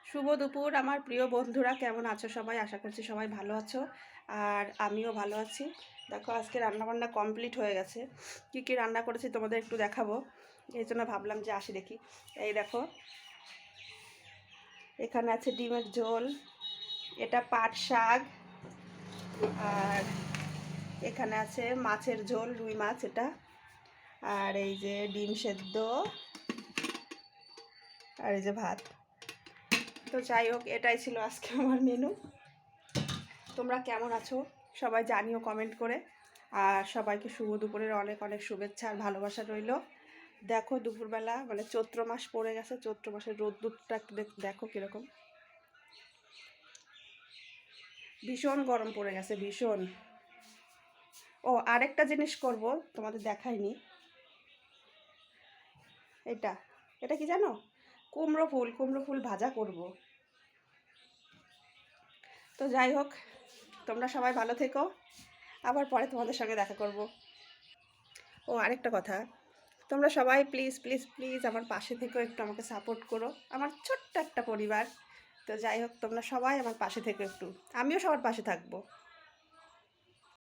শুভ দুপুর আমার প্রিয় বন্ধুরা, কেমন আছো সবাই? আশা করছি সবাই ভালো আছো। আর আমিও ভালো আছি। দেখো, আজকে রান্নাবান্না কমপ্লিট হয়ে গেছে। কি কি রান্না করেছি তোমাদের একটু দেখাবো, এই জন্য ভাবলাম যে আসি দেখি। এই দেখো, এখানে আছে ডিমের ঝোল, এটা পাট শাক, আর এখানে আছে মাছের ঝোল, রুই মাছ এটা, আর এই যে ডিম সেদ্ধ, আর এই যে ভাত। তো যাই হোক, এটাই ছিল আজকে আমার মেনু। তোমরা কেমন আছো সবাই জানিও কমেন্ট করে। আর সবাইকে শুভ দুপুরের অনেক অনেক শুভেচ্ছা আর ভালোবাসা রইল। দেখো, দুপুরবেলা মানে চৈত্র মাস পড়ে গেছে, চৈত্র মাসের রোদ্দুরটা দেখো কীরকম, ভীষণ গরম পড়ে গেছে, ভীষণ। ও, আরেকটা জিনিস করব, তোমাদের দেখাইনি। এটা এটা কি জানো? কুমড়ো ফুল ভাজা করব। তো যাই হোক, তোমরা সবাই ভালো থেকো, আবার পরে তোমাদের সঙ্গে দেখা করব। ও, আরেকটা কথা, তোমরা সবাই প্লিজ প্লিজ প্লিজ আমার পাশে থেকেও, একটু আমাকে সাপোর্ট করো। আমার ছোট্ট একটা পরিবার। তো যাই হোক, তোমরা সবাই আমার পাশে থেকো একটু, আমিও সবার পাশে থাকবো।